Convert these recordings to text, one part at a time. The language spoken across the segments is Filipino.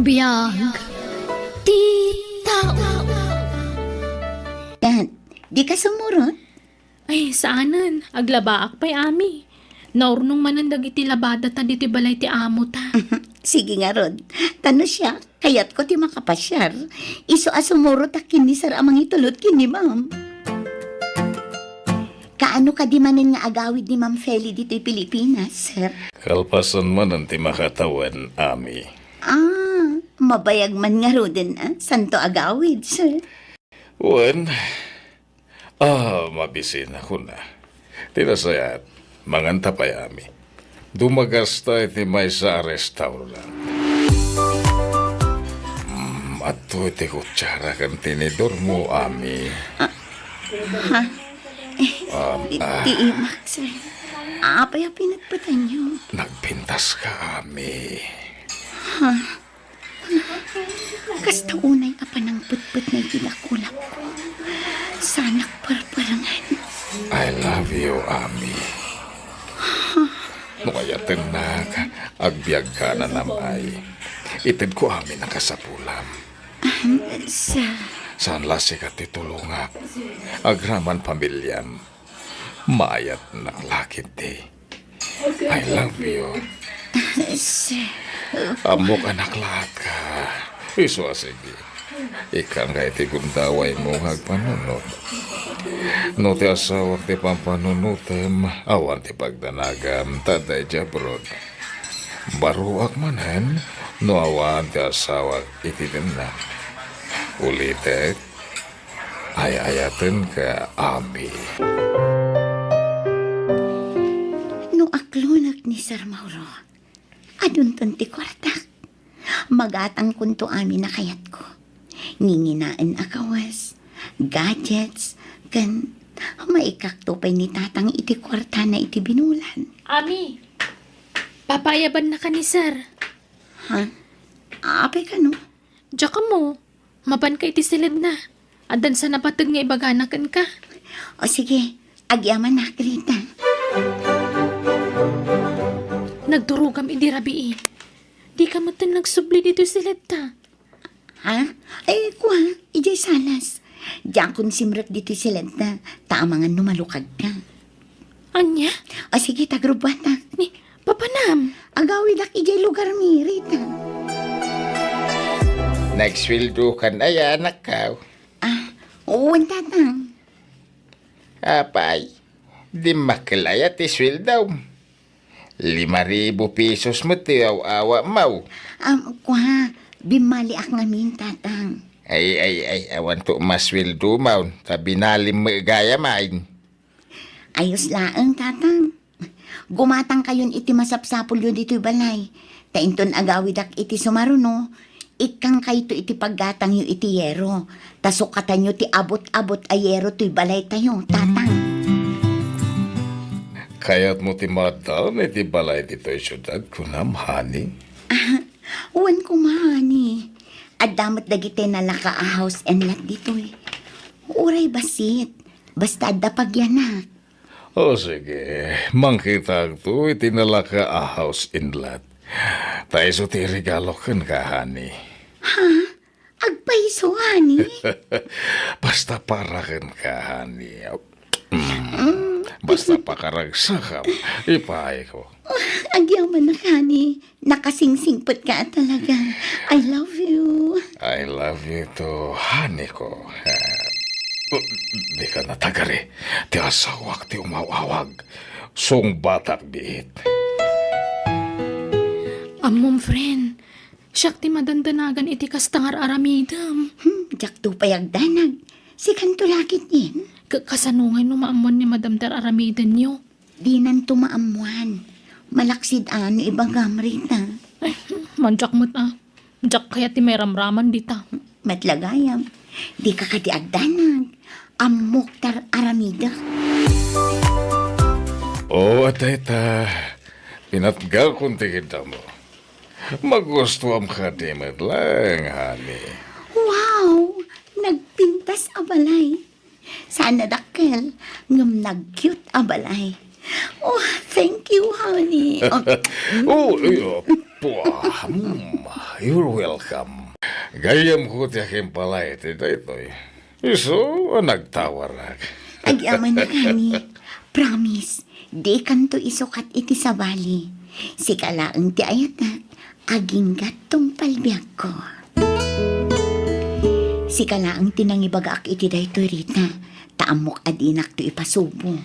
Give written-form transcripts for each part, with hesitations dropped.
Biyag. Tita. Yan, di ka sumurot? Ay, saanan? Aglabaak pa'y ami. Naurnong manandag iti labada ta diti balay ti amo ta. Sige nga Rod, tano siya, kayat ko ti makapasyar. Iso asumurot a kinisar amang itulot kini ma'am. Kaano ka di manin nga agawid ni Ma'am Feli dito'y Pilipinas, sir? Kalpasan man ang ti makatawan, ami. Mabayag man nga Roden, santo agawid, sir. Wan, mabisin ako na. Tinasayat, manganta pa ami. Dumagas tayo ti may sa restaurant. At to iti kutsara kan tinidor mo, ami. Di imak, sir. Apay a pinagpatan niyo. Nagpintas ka, ami. Kasta unay apa ng putput na itinakulap ko. Sanak parparangan. I love you, ami. Nukayatin na agbyag ka na namay. Itid ko ami nakasapulam. Sir, Saan lasi ka titulunga? Agraman pamilyam. Mayat na lakit di. I love you. sir. Amok anak lahat ka. Iso sige. Ikan nga iti gundaway mo hagpanunod. No ti asawak ti pampanunutem, awan ti pagdanagam, taday jabrod. Baruak manen, no awan ti asawak iti dinna. Ulitek, ayayaten ka ami. No aklunak ni Sir Mauro, adun ti kwartak. Magatang kunto amin na kayat ko. Ninginaan akawas, gadgets, kan maikaktupay ni tatang iti kwarta na iti binulan. Ami, papayaban na ka ni sir. Ha? Apay ka no? Diyak ka mo. Maban ka iti silid na. Adan sa napatag nga ibaganakan ka. O sige, agyaman na, Grita. Nagdurugam idi rabii. Di ka matan nagsubli dito silid ta. Ha? Ay, kuha, ijay salas. Diyan kung simrek dito silenta, taamangan numalukag ka. Anya? O sige, tagrubata. Ni, papanam. Agawid ak ijay lugar mi, Rita. Nagswildo ka na yan, anak ka. Uwan tatang. Apay, di makilaya ti swildaw. 5,000 pesos mo ti awa mau. Kuha, bimali ak ngamin tatang. Ay, awan to maswildo mau. Kabinalim mo gaya main. Ayos laang tatang. Gumatang kayon iti masapsapol yun dito'y balay. Tainton agawid ak iti sumaruno. Ikang kayto iti paggatang yu iti yero. Tasukatan yu ti abot-abot ayero to'y balay tayo, tatang. Kaya't mo ti madam, iti balay dito'y syudad kunam, honey. Uwan ko mahani. Adamat dagiti nalaka a house and lot dito'y. Uray basit. Basta adda pagyanak. O sige, mangkita to iti nalaka a house in lot. Tayo so ti regalo kan ka, honey. Agpaiso, hani. Basta para kan ka, honey. Basta pakaragsakam, ipahay ko. Agyaman na, hani. Nakasingsingpot ka talaga. I love you. I love you too, honey ko. Di ka natagari. Ti asawak ti umawawag. Song batak biit. Amom friend. Siyak ti madandanagan iti kastangar aramidam. Jak to payagdanag. Si kanto lakit yin. Kasanungay no maamon ni Madam Ter aramidan niyo. Di nan tumaamuan. Malaksid ano ibagam, Rita. Ay, manjak mo't Manjak kaya ti may ramraman dita. Matlagayam. Di ka kadiagdanag. Amuktar aramida. Oo, atayta. Pinatgal kong tikita mo. Magustuhan ka di lang, honey. Wow! Nagpintas abalay. Sana dakkel. Ngam nag-cute abalay. Oh, thank you, honey. Oh, Wah, you're welcome. Gayam ko tiyakin pala ito ito. Iso, nagtawarag. Agyaman na gani. Promise, di kanto isukat iti sa bali. Si kalaang ti ayata, aging gatong palbiag ko. Si kalaang tinangibagaak iti daytoy rita, taamok adinak to ipasubo.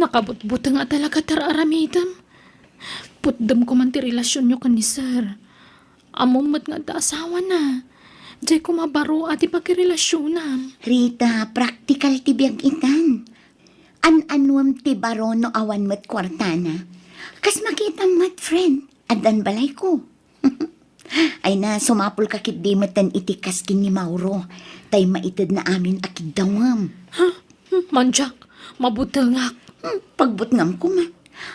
Nakabutbuta nga talaga tararamitam. Putdam ko man ti relasyon nyo kan ni sir. Amumat nga da asawa na. Diyay ko mabaro at ipakirelasyonan. Rita, practical ti biag itan. An-anwam ti baro no awan mat kwartana. Kas makita mat friend, adan balay ko. Ay na, sumapol kakit di matan itikas kin ni Mauro. Tay maitid na amin akid dawam. Manjak, mabutangak. Pagbutngam ko ma.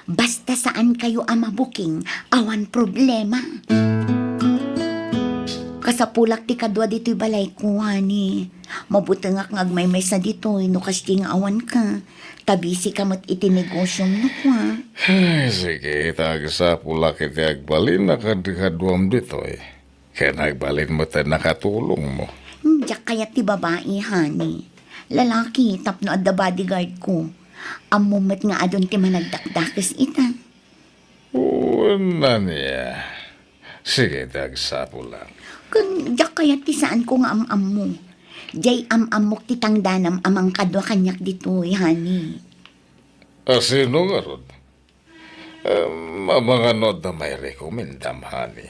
Basta saan kayo ama booking, awan problema. Kasapulak ti kadwa dito'y balay ko, ani. Mabutangak ngagmay-may sa dito'y, no kasi nga awan ka. Tabisi ka mat itinegosyo no ko, ha. Ay, sige, tagsa pula kita agbalin na kadikaduam dito eh. Kaya nagbalin mo tayo nakatulong mo. Diyak kaya ti babae, hani. Lalaki, tapno at the bodyguard ko. Amumat nga adon ti managdakdakis ita. Una niya. Sige, tagsa pula. Kung diyak kaya ti saan ko nga am-am mo. Diyay am-amok ti tangdanam amang kadwa kanyak dito, hani. Sino nga ron? Mga nod na may rekomendam, honey.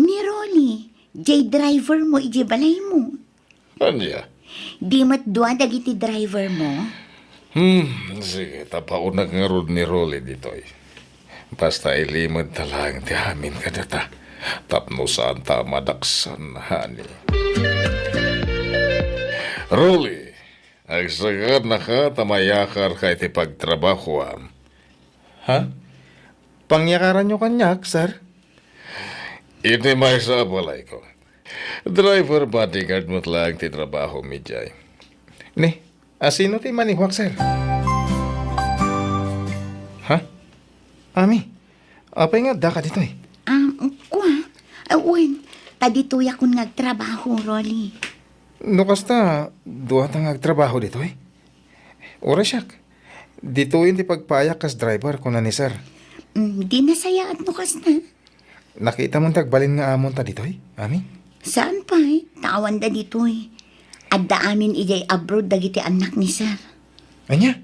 Ni Rolly, jay driver mo, iji balay mo. Anya? Di mat dua dagiti driver mo. Sige, tapaunag nga ron ni Rolly dito eh. Basta ilimod talang ti amin ka data. Tapno saan ta madaksan, honey. Rolly, agsagan na ka tamayakar ka iti pagtrabahoan. Ha? Pangyakaran nyo kanyak, sir? Iti may sa balay ko. Driver bodyguard mo lang ti trabaho mi jay. Ni, sino ti maniwak, sir? Ha? Ami, apay nga daka dito eh. Kuha. Awen, tadituya kun ngagtrabaho, Rolly. No kasta, duwa tang agtrabaho dito eh. Ora siyak. Dito yun ti pagpayak kas driver ko na ni sir. Di nasaya at nukas na. Nakita mo tagbalin nga amon ta dito eh, Ami? Saan pa eh? Tawan da dito eh. Adda amin ijay abroad dagiti anak ni sir. Anya?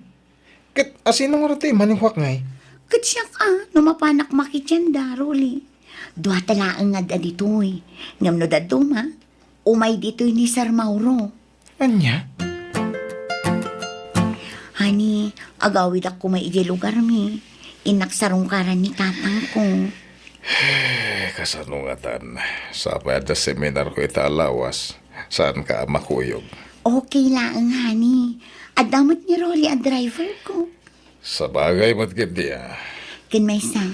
Kat asino nga rito eh, maniwak nga eh. Katsyak numapanak makityanda, Rolly. Dua talaang nga da dito eh. Ngam no da duma, umay dito ni Sir Mauro. Anya? Hani, agawid ako may ijay lugar mi. Inaksarong karan ni tatang ko. Kasanungatan. Sa pada seminar ko italawas. Saan ka makuyog? Okay lang, hani. Adamot ni Rolly ang driver ko. Sa bagay mo't gindi Kin may sa,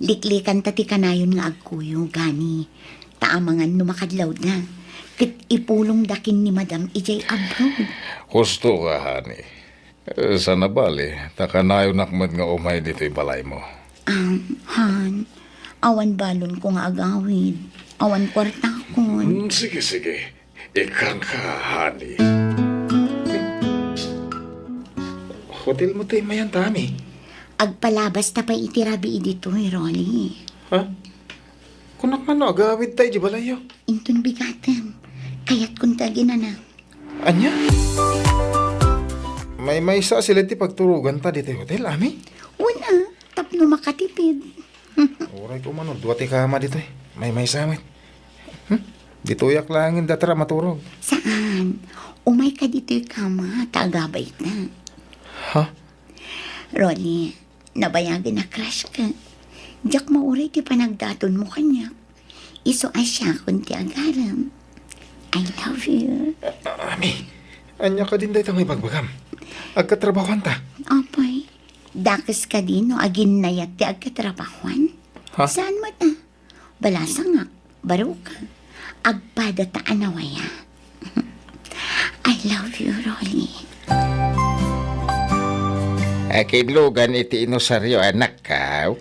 liklikan tati kanayon nga agkuyo, gani. Taamangan numakadlaw na. Kit ipulong dakin ni Madam ijay abroad. Gusto ka, honey. Sa nabali, takanayo nakmat nga umay dito'y balay mo. Han, awan balon ko nga agawid. Awan kwarta ko. Sige, sige. Ikan ka, honey. Hotel mo tayo mayan tami. Agpalabas ta pa itirabi dito, Rolly. Ha? Kunak man no, agawid tayo di balayo. Intun bigatan. Kaya't kung tagin na. Anya? May isa sila ti pagturugan ta dito hotel, Ami? Una, tapno makatipid. Oray ko man, duwa ti kama dito eh. May samit. Dito yak langin datara maturog. Saan? Umay ka dito'y kama, tagabay na. Ha? Rolly, nabayagan na crush ka. Diyak mauray ti panagdaton mo kanya. Iso asya kung ti agaram. I love you. Ami, anya ka din dahi may bagbagam. Agkatrabahuan ta. Apay, dakas ka din no agin nayat ti agkatrabahuan. Ha? Saan mo ta? Balasa nga, baro ka. Agpada ta anawaya. I love you, Rolly. Kinlugan iti inosaryo anak ka.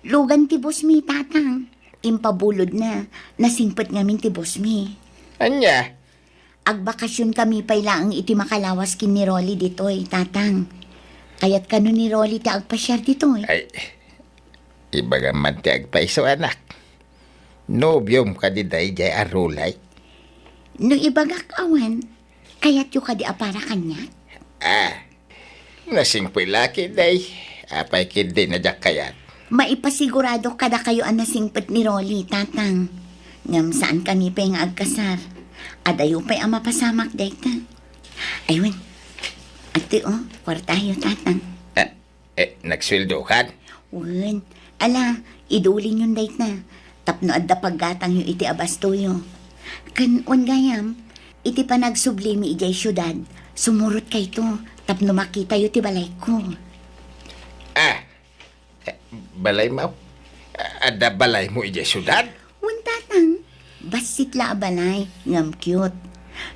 Lugan ti bus mi tatang. impabulod na, nasingpet ngamin ti boss mi. Anya? Agbakasyon kami payla ang iti makalawas kin ni Rolly ditoy, tatang. Kaya't kano ni Rolly ti agpasyar ditoy. Ay, ibaga man ti agpaiso anak. Nobyom ka di day jay arulay. No ibagak awan, kaya't yu ka di apara kanya. Nasingpoy laki day. Apay kindi na jak kayat. Maipasigurado kada kayo ang nasingpet ni Rolly, tatang. Ngam saan kami pa yung agkasar. Adayo pa'y ang mapasamak dayta. Ayun, ate kwartayo, tatang. Nagsweldo kan? Wen, ala, idulin yun dayta. Tapno adda paggatang yung iti abastoyo. Kan gayam, iti pa nagsublimi ijay syudad. Sumurot kay to, tapno makita yu ti balay ko. Balay mo? Ada balay mo ijay syudad? Wen, tatang, basit la balay, ngam cute.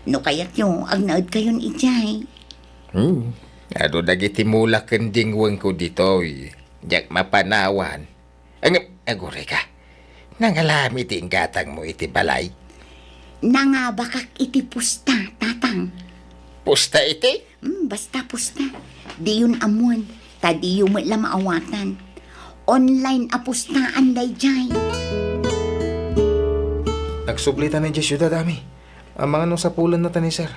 No kayat yung agnaod kayon ijay. Ado dagiti mula kendingweng ko dito. Jak mapanawan. Agore ka. Nangalami ti gatang mo iti balay. Nangabakak iti pusta, tatang. Pusta iti? Basta pusta. Di yun amuan. Tadi yung la maawatan. Online apustaan day jay. Nagsublitan na dyan syudad, Ami. Ang mga nung sapulan na tani, sir.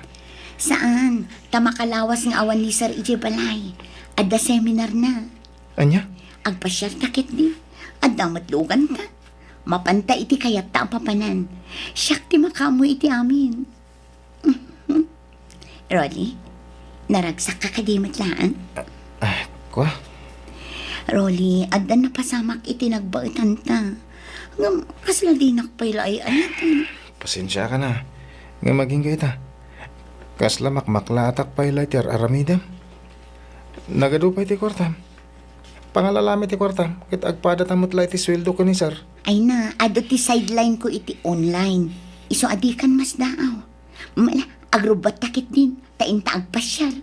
Saan? Tamakalawas ng awan ni Sir Ije Balay. Adda seminar na. Anya? Agpasyar takit di. Adda matlugan ta. Mapanta iti kayat ta ang papanan. Siyak ti makamu iti amin. Rolly, naragsak ka kadimat laan. Kwa? Rolly, adda na pasamak iti nagbaitan ta. Ngam, kasla di nakpayla ay ayatan. Pasensya ka na. Nga maging kita. Kasla makmaklatak pa ilay ti aramidam. Nagadupay ti kwartam. Pangalalami ti kwartam. Kit agpada tamot lay ti sweldo ko ni sir. Ay na, ado ti sideline ko iti online. Iso adikan mas daaw. Mala, agrubat takit din. Tainta agpasyal.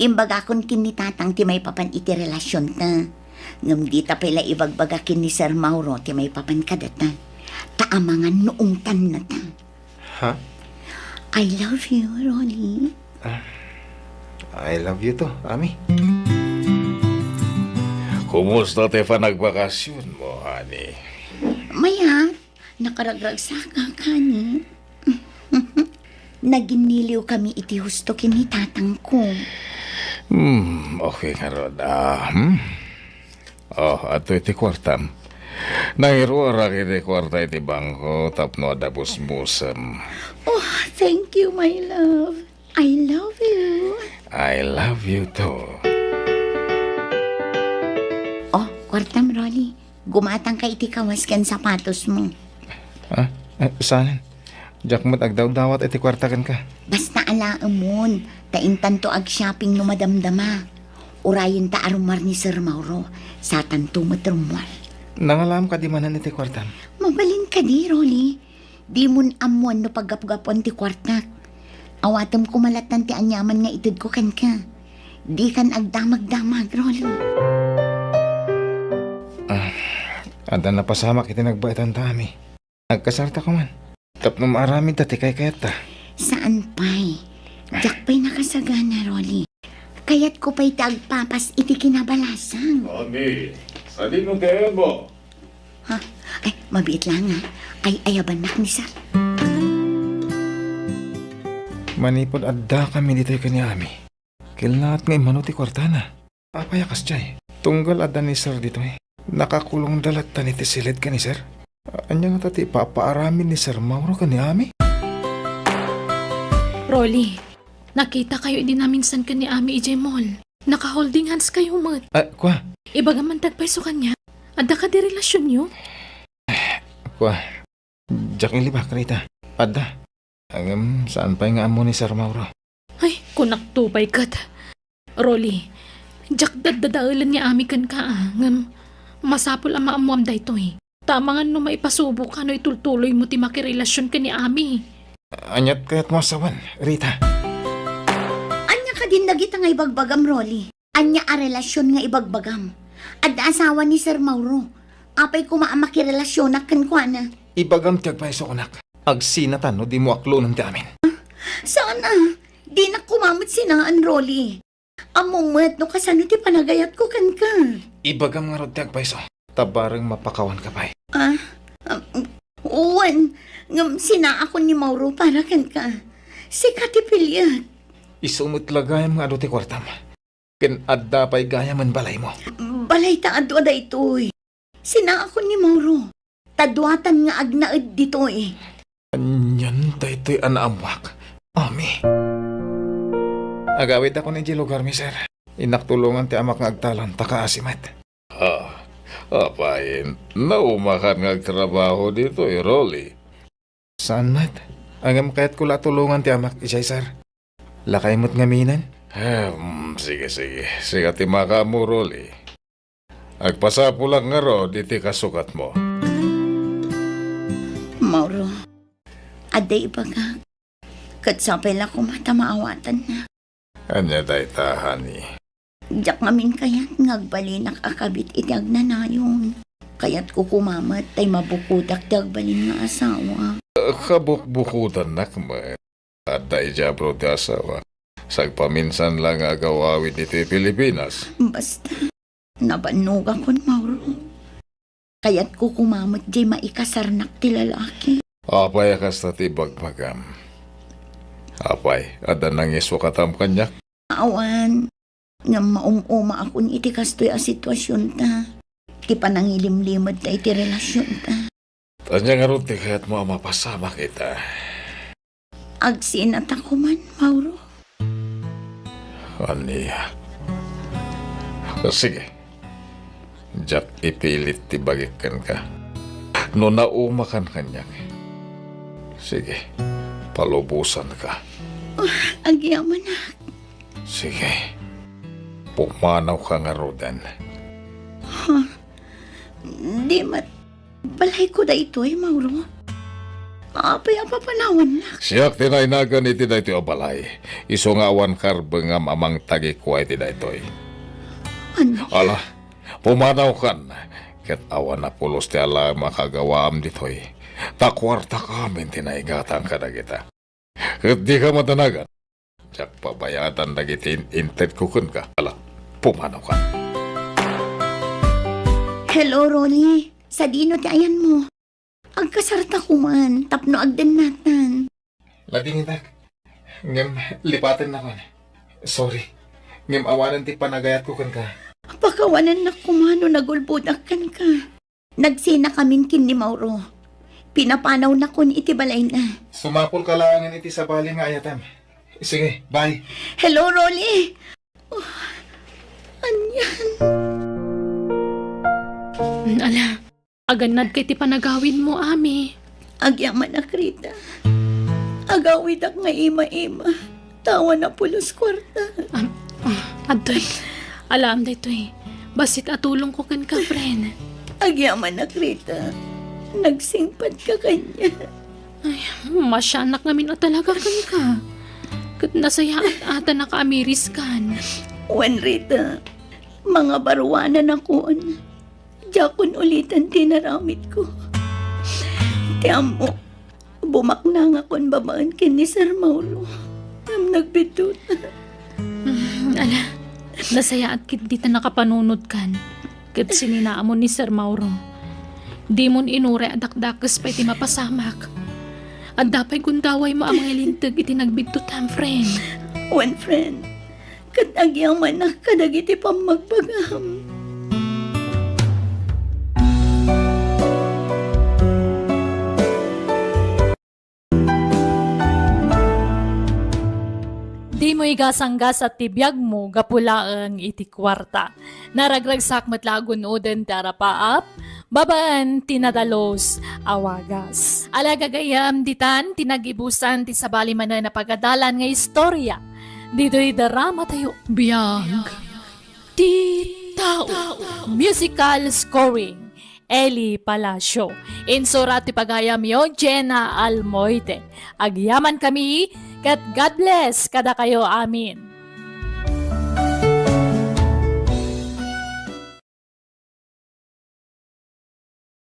Imbaga kon kini tatang ti may papan iti relasyon ta. Ngam di ta pala ibagbaga kin ni Sir Mauro ti may papan kadata. Taamangan noong tan na ta. Ha? I love you, Ronnie. I love you to, Ami. Kumusta te pa nagbakasyon mo, honey? Maya, nakaragragsak ka kani. Naginiliw kami iti husto kini tatang ko. Okay nga ron. Ato iti kwartam. Nangiruara kiti kwarta iti bangko tapno adabos musam. Oh, thank you, my love. I love you. I love you too. Oh, kwartam, Rolly. Gumatang ka iti kawas kan sapatos mo. Saan? Jack mo't agdaw-dawat iti kwartakan ka. Basta alaamon, taintan to ag shopping no madamdama. Urayin ta arumar ni Sir Mauro, sa tanto matrumwal. Nangalam ka di manan iti kwartam. Mabalin ka di, Rolly. Di mun amuan no paggapgapon ti kwartak. Awatam kumalatan ti anyaman nga itid ko kan ka. Di kan agdamag-damag, Rolly. Ada na pasamak iti nagbaitan ta, Ami. Nagkasarta ko man. Tapno maaramin ta ti kay kayat ta. Saan pa'y? Diyak pa'y nakasagana, Rolly. Kaya't ko pa'y tagpapas iti kinabalasang. Honey, sali nung kaya mo. Ha? Ay, mabiit lang ha. Ay, ayabanak ni Sir. Manipod adda kami dito'y kanya, Ami. Kilaat nga imano ti kwartana. Apayakas jay. Tunggal adda ni sir dito'y. Nakakulong dalat ta ni ti silid ka ni sir. Anya nga tati papaaramin ni Sir Mauro ka ni Ami. Rolly, nakita kayo din namin san ka ni Ami ijay mall. Naka-holding hands kayo mat. Kwa? Ibaga man tagpaiso kanya. Adda ka di relasyon nyo? Kwa? Jack ilibak rita. Adda. Saan pa nga amo ni Sir Mauro? Ay, kunak tupay kat. Rolly, Jack dadadaulan niya Ami kan ka ngam masapol ang maamuam da ito eh. Tama nga no maipasubok ka no itultuloy mo ti makirelasyon ka ni Ami. Anyat kaya't masawan, Rita. Anya ka din nagita nga ibagbagam, Rolly. Anya a relasyon nga ibagbagam. At asawa ni Sir Mauro. apay makirelasyon na kan kwa na. Ibagam tiyag paiso kunak. Agsinatan no di mo aklunan ti amin. Sana, di na kumamot sinaan, Rolly. Amumat no kasano ti panagayat ko kan ka. Ibagam nga rod tiyag paiso. Tabarang mapakawan ka pa'y. Uwan, ngam sina ako ni Mauro para kan ka. Si Katipilya. Isumot lagayam nga ado ti kwartam. Ken adda pa'y gayaman balay mo. Balay ta ado da ito'y. Sina ako ni Mauro. Tadwatan nga agnaed dito'y. Anyan da ito'y anaamwak. Ami. Agawid ako ni lugar mi, sir. Inaktulungan ti amak nga agtalan, takaasimat. Apayin, naumakan nga trabaho dito Rolly. Saan mat? Angam kaya't kula tulungan ti amak, isay, sir. Lakay mo't ngaminan? Sige. Sige ti maka mo, Rolly. Agpasapo lang nga ro, di ti kasukat mo. Mauro, aday baga. Katsapay lang ko matamaawatan na. Anya day tahani. Diyak ngamin kayat ngagbalinak akabit itiag na nayon. Kayat ko kumamat tay mabukudak ti agbalin nga asawa. Kabukbukutan nakma. Aday jabro ti asawa. Sagpaminsan lang agawawid dito Pilipinas. Basta, nabanog ako, Mauro. Kayat ko kumamat di maikasarnak ti lalaki. Apay akas na ti bagmagam. Apay, adan nang iso katam kanyak. Awan, nga maumuma akong itikastoy a sitwasyon ta. Ti panangilimlimad ta iti relasyon ta. Tanya nga ron ti kaya't mo mapasama kita. Agsinat ako man, Mauro. Aniya. Sige. Jack ipilit ti bagikan ka. No naumakan kanyak. Sige. Palubusan ka. Agyaman na. Sige. Pumanaw ka nga rodan. Di mat, balay ko da ito Mauro. Apay apapanawan na. Siyak tinainagan iti da ito balay. Iso nga awan karbengam amang tagi kuwa iti da ito. Ano? Ala, pumanaw kan. Ket awan na pulos ti ala makagawaam dito. Takwarta kamin tinaigatang ka na kita. Ket di ka matanagan. Siyak pabayatan na giti inted kukun ka. Ala, pumanaw kan. Hello, Rolly. Sa dino ti ayan mo. Agkasarta ko man, tapno agden natan. Lading itak. Ngem, lipatin na ko. Sorry. Ngem, awanan ti panagayat ko kan ka. Pakawanan na kumano nagulbudakan ka. Nagsina kaming kin ni Mauro. Pinapanaw na kun iti balay na. Sumapol ka lang iti sa bali nga ayatam. Sige, bye. Hello, Rolly. Oh, anyan. Ala, aganad kay ti panagawin mo, Ami. Agyaman na Krita. Agawid ak nga ima-ima. Tawa na pulos kwarta. Adoy, alam da ito eh. Basit atulong ko kan ka, friend. Agyaman na Krita. Nagsingpad ka kanya. Masyanak ngamin na talaga kan ka. Kat nasaya at ata nakaamiris kan. Wan Rita, mga baruanan akon. Jakon ulitan tinaramit ko. Tiamo, bumakna nga kon babaan kin ni Sir Mauro. Nagbitut. Ala, nasaya at kit di ta nakapanunod kan. Kat sininaamon ni Sir Mauro. Di mon inure adakdakas pa iti mapasamak. At dapay kundaway mo ang mga lintag iti nagbigtutan, friend. Wan friend, katagyang manak kadagiti pamagbagam. Di mo igasanggas at tibiyag mo gapulaang iti kwarta. Naragragsak matlagon uden tarapaap, babaan tinadalos awagas. Alagagayam ditan tinagibusan ti sabali manan na pagadalan nga istorya. Dito'y darama tayo. Biyag. Ti Tao. Musical scoring. Eli Palacio. Insurat ti pagayam yo, Jenna Almoite. Agyaman kami, kat God bless kada kayo amin.